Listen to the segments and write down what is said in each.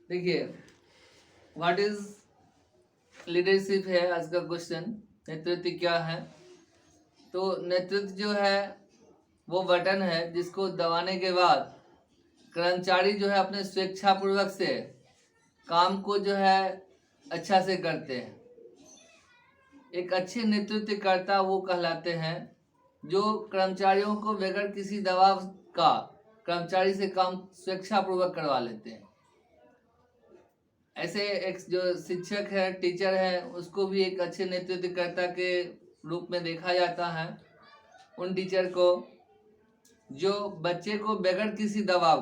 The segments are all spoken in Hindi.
देखिए, व्हाट इज लीडरशिप है आज का क्वेश्चन। नेतृत्व क्या है? तो नेतृत्व जो है वो बटन है जिसको दबाने के बाद कर्मचारी जो है अपने स्वेच्छापूर्वक से काम को जो है अच्छा से करते हैं। एक अच्छे नेतृत्वकर्ता वो कहलाते हैं जो कर्मचारियों को बगैर किसी दबाव का कर्मचारी से काम स्वेच्छापूर्वक करवा लेते हैं। ऐसे एक जो शिक्षक है, टीचर है, उसको भी एक अच्छे नेतृत्वकर्ता के रूप में देखा जाता है। उन टीचर को जो बच्चे को बगैर किसी दबाव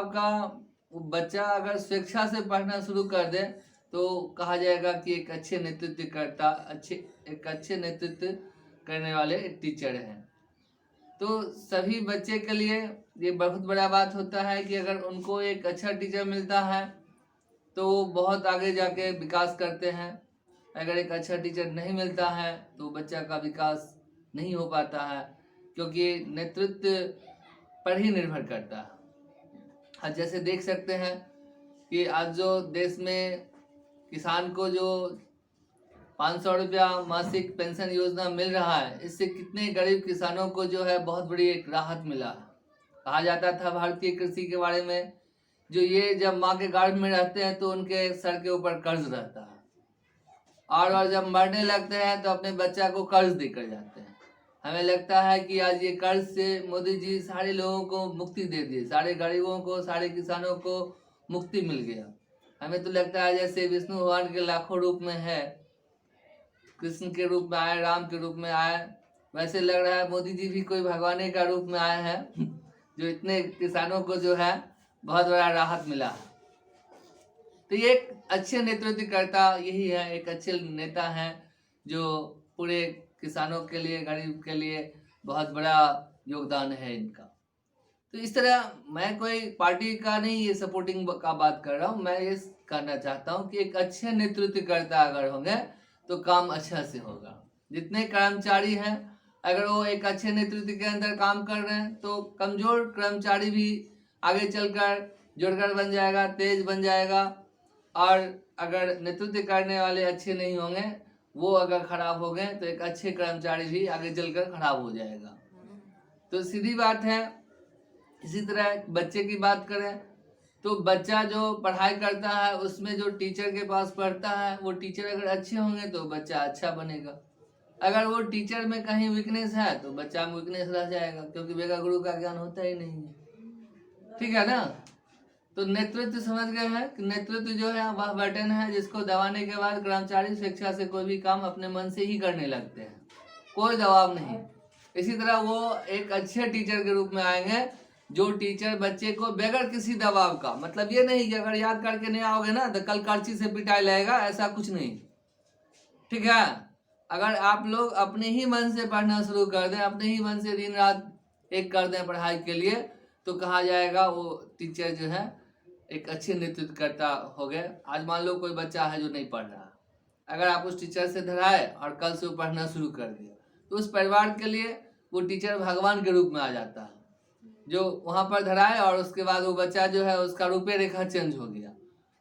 का वो बच्चा अगर स्वेच्छा से पढ़ना शुरू कर दे तो कहा जाएगा कि एक अच्छे नेतृत्वकर्ता एक अच्छे नेतृत्व करने वाले एक टीचर हैं। तो सभी बच्चे के लिए ये बहुत बड़ा बात होता है कि अगर उनको एक अच्छा टीचर मिलता है तो वो बहुत आगे जाके विकास करते हैं। अगर एक अच्छा टीचर नहीं मिलता है तो बच्चा का विकास नहीं हो पाता है, क्योंकि नेतृत्व पर ही निर्भर करता है। आज जैसे देख सकते हैं कि आज जो देश में किसान को जो 500 रुपया मासिक पेंशन योजना मिल रहा है, इससे कितने गरीब किसानों को जो है बहुत बड़ी एक राहत मिला है। कहा जाता था भारतीय कृषि के बारे में, जो ये जब माँ के गर्भ में रहते हैं तो उनके सर के ऊपर कर्ज रहता है, और जब मरने लगते हैं तो अपने बच्चा को कर्ज देकर जाते हैं। हमें लगता है कि आज ये कर्ज से मोदी जी सारे लोगों को मुक्ति दे दिए, सारे गरीबों को, सारे किसानों को मुक्ति मिल गया। हमें तो लगता है जैसे विष्णु भगवान के लाखों रूप में है, कृष्ण के रूप में आए, राम के रूप में आए, वैसे लग रहा है मोदी जी भी कोई भगवान का रूप में आए हैं जो इतने किसानों को जो है बहुत बड़ा राहत मिला। तो ये एक अच्छे नेतृत्वकर्ता यही है, एक अच्छे नेता हैं जो पूरे किसानों के लिए, गरीब के लिए बहुत बड़ा योगदान है इनका। तो इस तरह मैं कोई पार्टी का नहीं ये सपोर्टिंग का बात कर रहा हूँ, मैं ये कहना चाहता हूँ कि एक अच्छे नेतृत्वकर्ता अगर होंगे तो काम अच्छा से होगा। जितने कर्मचारी हैं अगर वो एक अच्छे नेतृत्व के अंदर काम कर रहे हैं तो कमजोर कर्मचारी भी आगे चलकर जोड़कर बन जाएगा, तेज बन जाएगा। और अगर नेतृत्व करने वाले अच्छे नहीं होंगे, वो अगर खराब हो गए तो एक अच्छे कर्मचारी भी आगे चलकर खराब हो जाएगा। तो सीधी बात है। इसी तरह बच्चे की बात करें तो बच्चा जो पढ़ाई करता है उसमें जो टीचर के पास पढ़ता है, वो टीचर अगर अच्छे होंगे तो बच्चा अच्छा बनेगा। अगर वो टीचर में कहीं वीकनेस है तो बच्चा में वीकनेस रह जाएगा, क्योंकि बेगा गुरु का ज्ञान होता ही नहीं है। ठीक है ना? तो नेतृत्व समझ गए हैं कि नेतृत्व जो है वह बटन है जिसको दबाने के बाद कर्मचारी स्वेच्छा से कोई भी काम अपने मन से ही करने लगते हैं, कोई दबाव नहीं। इसी तरह वो एक अच्छे टीचर के रूप में आएंगे जो टीचर बच्चे को बगैर किसी दबाव का, मतलब ये नहीं कि अगर याद करके नहीं आओगे ना तो कल कार्ची से पिटाई लगेगा, ऐसा कुछ नहीं। ठीक है? अगर आप लोग अपने ही मन से पढ़ना शुरू कर दें, अपने ही मन से दिन रात एक कर दें पढ़ाई के लिए, तो कहा जाएगा वो टीचर जो है एक अच्छे नेतृत्वकर्ता हो गए। आज मान लो कोई बच्चा है जो नहीं पढ़ रहा, अगर आप उस टीचर से धराए और कल से वो पढ़ना शुरू कर दिया तो उस परिवार के लिए वो टीचर भगवान के रूप में आ जाता है, जो वहाँ पर धराए और उसके बाद वो बच्चा जो है उसका रूपे रेखा चेंज हो गया।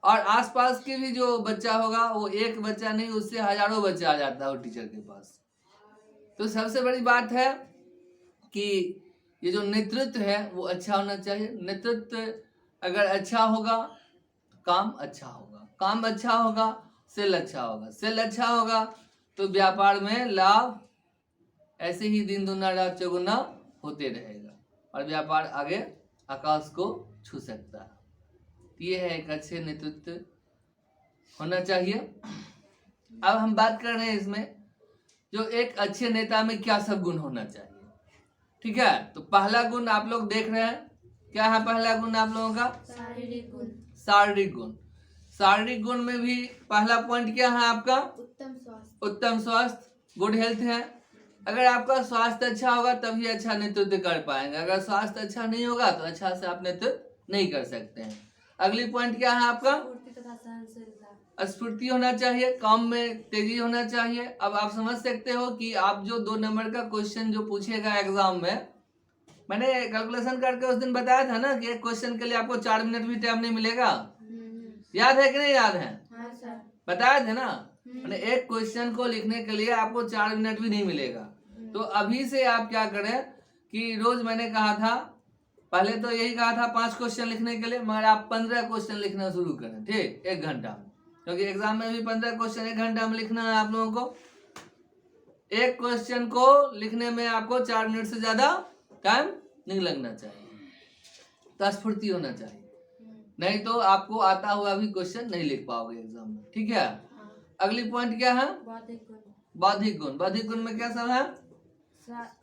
और आसपास के भी जो बच्चा होगा, वो एक बच्चा नहीं, उससे हजारों बच्चा आ जाता है वो टीचर के पास। तो सबसे बड़ी बात है कि ये जो नेतृत्व है वो अच्छा होना चाहिए। नेतृत्व अगर अच्छा होगा तो काम अच्छा होगा, काम अच्छा होगा सेल अच्छा होगा, सेल अच्छा होगा तो व्यापार में लाभ ऐसे ही दिन दुना रात चौगुना होते रहेगा और व्यापार आगे आकाश को छू सकता है। ये है एक अच्छे नेतृत्व होना चाहिए। अब हम बात कर रहे हैं इसमें जो एक अच्छे नेता में क्या सब गुण होना चाहिए। ठीक है? तो पहला गुण आप लोग देख रहे हैं, क्या है पहला गुण आप लोगों का? शारीरिक गुण। शारीरिक गुण। शारीरिक गुण में भी पहला पॉइंट क्या है आपका? उत्तम स्वास्थ्य। उत्तम स्वास्थ्य, गुड हेल्थ है। अगर आपका स्वास्थ्य अच्छा होगा तभी अच्छा नेतृत्व कर पाएंगे, अगर स्वास्थ्य अच्छा नहीं होगा तो अच्छा से आप नेतृत्व नहीं कर सकते हैं। अगली पॉइंट क्या है आपका? स्फूर्ति होना चाहिए, काम में तेजी होना चाहिए। अब आप समझ सकते हो कि आप जो 2 नंबर का क्वेश्चन जो पूछेगा एग्जाम में, मैंने कैलकुलेशन करके उस दिन बताया था ना कि एक क्वेश्चन के लिए आपको 4 मिनट भी टाइम नहीं मिलेगा। याद है कि नहीं याद है? हाँ सर। बताया थे ना, मैंने एक क्वेश्चन को लिखने के लिए आपको 4 मिनट भी नहीं मिलेगा। तो अभी से आप क्या करें कि रोज मैंने कहा था, पहले तो यही कहा था 5 क्वेश्चन लिखने के लिए, मगर आप 15 क्वेश्चन लिखना शुरू करें, ठीक, 1 घंटा में, क्योंकि एग्जाम में भी 15 क्वेश्चन 1 घंटा में लिखना है आप लोगों को। एक क्वेश्चन को लिखने में आपको 4 मिनट से ज्यादा टाइम नहीं लगना चाहिए, तो स्फूर्ति होना चाहिए, नहीं तो आपको आता हुआ भी क्वेश्चन नहीं लिख पाओगे एग्जाम में, ठीक है। अगली पॉइंट क्या है? बौद्धिक गुण। बौद्धिक गुण में क्या सब है?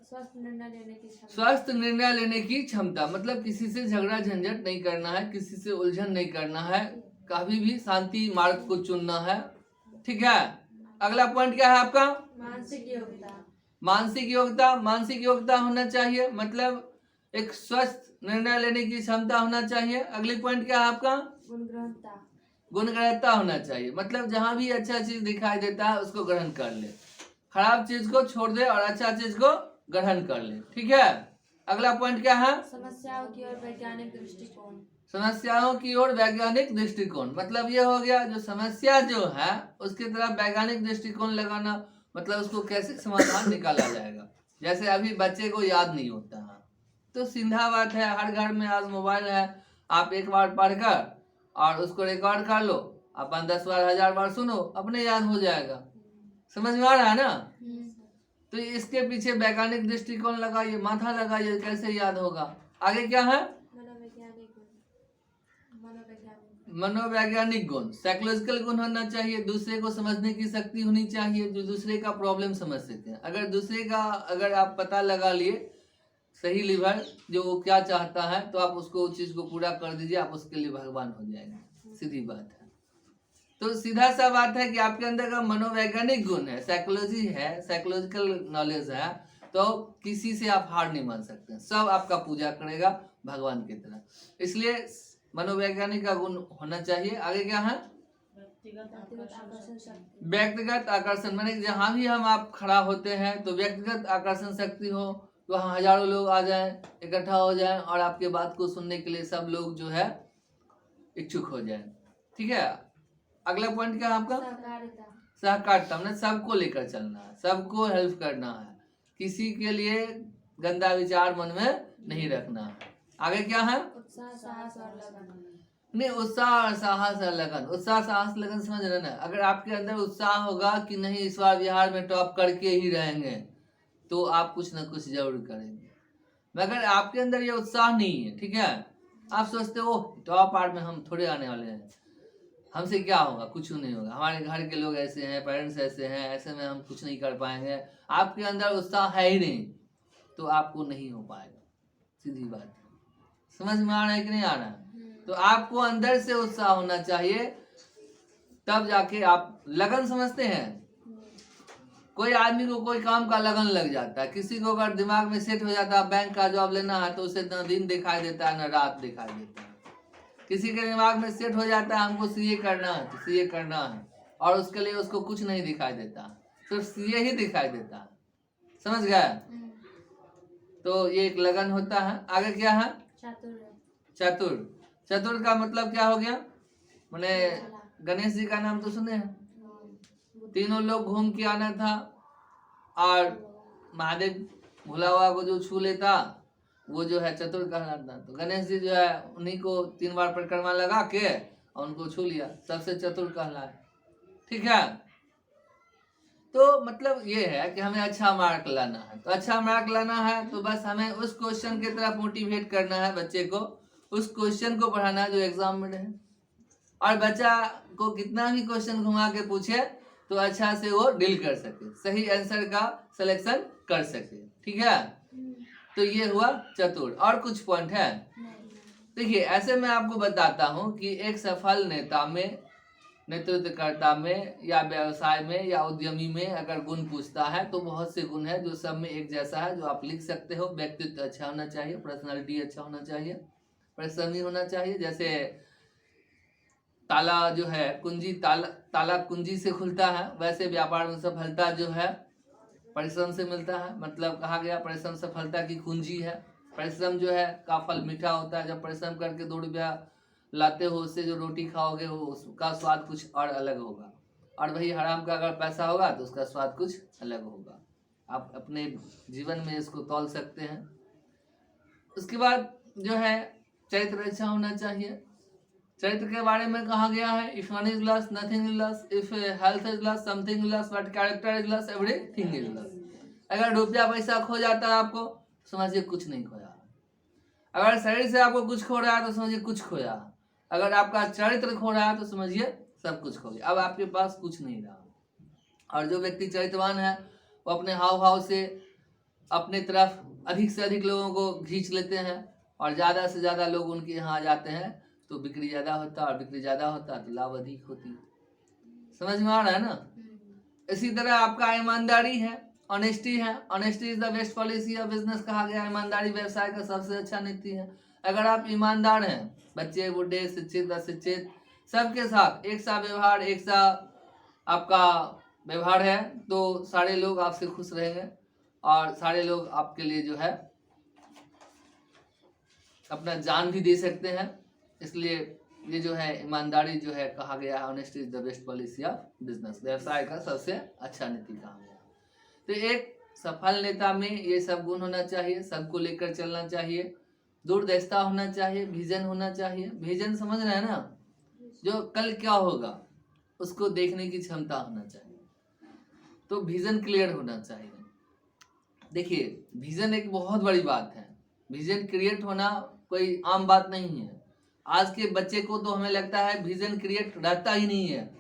स्वस्थ निर्णय लेने की क्षमता। स्वस्थ निर्णय लेने की क्षमता, मतलब किसी से झगड़ा झंझट नहीं करना है, किसी से उलझन नहीं करना है, कभी भी शांति मार्ग को चुनना है, ठीक है। अगला पॉइंट क्या है आपका? मानसिक योग्यता। मानसिक योग्यता। मानसिक योग्यता होना चाहिए, मतलब एक स्वस्थ निर्णय लेने की क्षमता होना चाहिए। अगली पॉइंट क्या है आपका? गुणग्रहणता। गुणग्रहणता होना चाहिए, मतलब जहां भी अच्छा चीज दिखाई देता है उसको ग्रहण कर ले, खराब चीज को छोड़ दे और अच्छा चीज को ग्रहण कर ले, ठीक है। अगला पॉइंट क्या है? समस्याओं की ओर वैज्ञानिक दृष्टिकोण। समस्याओं की ओर वैज्ञानिक दृष्टिकोण, मतलब ये हो गया जो समस्या जो है उसकी तरफ वैज्ञानिक दृष्टिकोण लगाना, मतलब उसको कैसे समाधान निकाला जाएगा। जैसे अभी बच्चे को याद नहीं होता है, तो सीधा बात है, हर घर में आज मोबाइल है, आप एक बार पढ़कर और उसको रिकॉर्ड कर लो, अपन 10 बार 1000 बार सुनो, अपने याद हो जाएगा। समझ में आ रहा है ना? तो इसके पीछे वैज्ञानिक दृष्टिकोण लगाइए, माथा लगाइए, कैसे याद होगा। आगे क्या है? मनोवैज्ञानिक गुण। साइकोलॉजिकल गुण होना चाहिए, दूसरे को समझने की शक्ति होनी चाहिए, जो दूसरे का प्रॉब्लम समझ सके। अगर दूसरे का अगर आप पता लगा लिए सही लीवर जो वो क्या चाहता है, तो आप उसको उस चीज को पूरा कर दीजिए, आप उसके लिए भगवान हो जाएंगे, सीधी बात है। तो सीधा सा बात है कि आपके अंदर का मनोवैज्ञानिक गुण है, साइकोलॉजी है, साइकोलॉजिकल नॉलेज है, तो किसी से आप हार नहीं मान सकते, सब आपका पूजा करेगा भगवान की तरह। इसलिए मनोवैज्ञानिक का गुण होना चाहिए। आगे क्या है? व्यक्तिगत आकर्षण, माने जहां भी हम आप खड़ा होते हैं तो व्यक्तिगत आकर्षण शक्ति हो, तो वहाँ हजारों लोग आ जाएं, इकट्ठा हो जाएं और आपके बात को सुनने के लिए सब लोग जो है इच्छुक हो जाएं, ठीक है। अगला पॉइंट क्या है आपका? सहकारिता, मतलब सबको लेकर चलना है, सबको हेल्प करना है, किसी के लिए गंदा विचार मन में नहीं रखना है। आगे क्या है? उत्साह, साहस और लगन। नहीं, उत्साह साहस और लगन, उत्साह साहस लगन समझ रहे ना। अगर आपके अंदर उत्साह होगा कि नहीं इस बार बिहार में टॉप करके ही रहेंगे, तो आप कुछ ना कुछ जरूर करेंगे। मगर आपके अंदर ये उत्साह नहीं है, ठीक है, आप सोचते हो टॉप आर में हम थोड़े आने वाले हैं, हमसे क्या होगा, कुछ नहीं होगा, हमारे घर के लोग ऐसे हैं, पेरेंट्स ऐसे हैं, ऐसे में हम कुछ नहीं कर पाएंगे, आपके अंदर उत्साह है ही नहीं, तो आपको नहीं हो पाएगा, सीधी बात है। समझ में आ रहा है कि नहीं आ रहा है? तो आपको अंदर से उत्साह होना चाहिए, तब जाके आप लगन समझते हैं। कोई आदमी को कोई काम का लगन लग जाता है, किसी को अगर दिमाग में सेट हो जाता है बैंक का जॉब लेना है, तो उसे न दिन दिखाई देता है न रात दिखाई देता है। किसी के दिमाग में सेट हो जाता है हमको सीए करना है, तो सीए करना है, और उसके लिए उसको कुछ नहीं दिखाई देता, सिर्फ सीए ही दिखाई देता है। समझ गए? तो ये एक लगन होता है। आगे क्या है? चतुर। चतुर का मतलब क्या हो गया? मैंने गणेश जी का नाम तो सुने हैं, तीनों लोग घूम के आना था और महादेव भोला बाबा को जो छू लेता वो जो है चतुर कहलाता। तो गणेश जी जो है उन्हीं को 3 बार परिक्रमा लगा के और उनको छू लिया, सबसे चतुर कहलाए, ठीक है। तो मतलब ये है कि हमें अच्छा मार्क लाना है, तो अच्छा मार्क लाना है तो बस हमें उस क्वेश्चन की तरफ मोटिवेट करना है, बच्चे को उस क्वेश्चन को पढ़ाना है जो एग्जाम में रहे, और बच्चा को कितना भी क्वेश्चन घुमा के पूछे तो अच्छा से वो डील कर सके, सही आंसर का सिलेक्शन कर सके, ठीक है। तो ये हुआ चतुर। और कुछ पॉइंट है? देखिए, ऐसे मैं आपको बताता हूँ कि एक सफल नेता में, नेतृत्वकर्ता में, या व्यवसाय में, या उद्यमी में अगर गुण पूछता है तो बहुत से गुण है जो सब में एक जैसा है, जो आप लिख सकते हो। व्यक्तित्व अच्छा होना चाहिए, पर्सनालिटी अच्छा होना चाहिए, परिश्रमी होना चाहिए। जैसे ताला जो है कुंजी, ताला कुंजी से खुलता है, वैसे व्यापार में सफलता जो है परिश्रम से मिलता है। मतलब कहा गया परिश्रम सफलता की कुंजी है। परिश्रम जो है का फल मीठा होता है। जब परिश्रम करके 2 रुपया लाते हो, उससे जो रोटी खाओगे वो उसका स्वाद कुछ और अलग होगा, और वही हराम का अगर पैसा होगा तो उसका स्वाद कुछ अलग होगा। आप अपने जीवन में इसको तौल सकते हैं। उसके बाद जो है चरित्र अच्छा होना चाहिए। चरित्र के बारे में कहा गया है, if money is loss nothing is loss, if health is loss something is loss, but character is loss everything is loss. अगर रुपया पैसा खो जाता है आपको, समझिए कुछ नहीं खोया। अगर शरीर से आपको कुछ खो रहा है तो समझिए कुछ खोया। अगर आपका चरित्र खो रहा है तो समझिए सब कुछ खो गया, अब आपके पास कुछ नहीं रहा। और जो व्यक्ति चरित्रवान है वो अपने हाव भाव से अपने तरफ अधिक से अधिक लोगों को खींच लेते हैं, और ज़्यादा से ज़्यादा लोग उनके यहाँ आ जाते हैं तो बिक्री ज़्यादा होता है, और बिक्री ज़्यादा होता है तो लाभ अधिक होती है। समझ में आ रहा है ना। इसी तरह आपका ईमानदारी है, ऑनेस्टी है। Honesty is the best policy of business कहा गया। ईमानदारी व्यवसाय का सबसे अच्छा नीति है। अगर आप ईमानदार हैं, बच्चे बूढ़े शिक्षित अशिक्षित सबके साथ एक सा व्यवहार, एक सा आपका व्यवहार है, तो सारे लोग आपसे खुश रहेंगे, और सारे लोग आपके लिए जो है अपना जान भी दे सकते हैं। इसलिए ये जो है ईमानदारी जो है कहा गया है, honesty is the best policy of business, व्यवसाय का सबसे अच्छा नीति कहा गया। तो एक सफल नेता में ये सब गुण होना चाहिए, सबको लेकर चलना चाहिए, दूरदर्शिता होना चाहिए, विजन होना चाहिए। विजन समझ रहे हैं ना, जो कल क्या होगा उसको देखने की क्षमता होना चाहिए, तो विजन क्लियर होना चाहिए। देखिए विजन एक बहुत बड़ी बात है, विजन क्रिएट होना कोई आम बात नहीं है। आज के बच्चे को तो हमें लगता है विजन क्रिएट रहता ही नहीं है,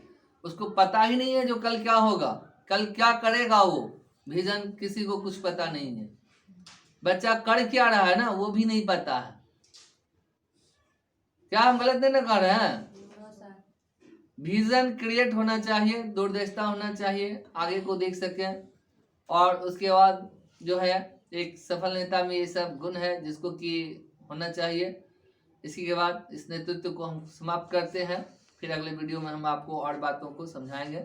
उसको पता ही नहीं है जो कल क्या होगा, कल क्या करेगा वो, विजन किसी को कुछ पता नहीं है। बच्चा कर क्या रहा है ना वो भी नहीं पता है। क्या हम गलत नहीं ना कर रहे हैं? विजन क्रिएट होना चाहिए, दूरदर्शिता होना चाहिए, आगे को देख सके, और उसके बाद जो है एक सफल नेता में ये सब गुण है जिसको कि होना चाहिए। इसी के बाद इस नेतृत्व को हम समाप्त करते हैं, फिर अगले वीडियो में हम आपको और बातों को समझाएंगे।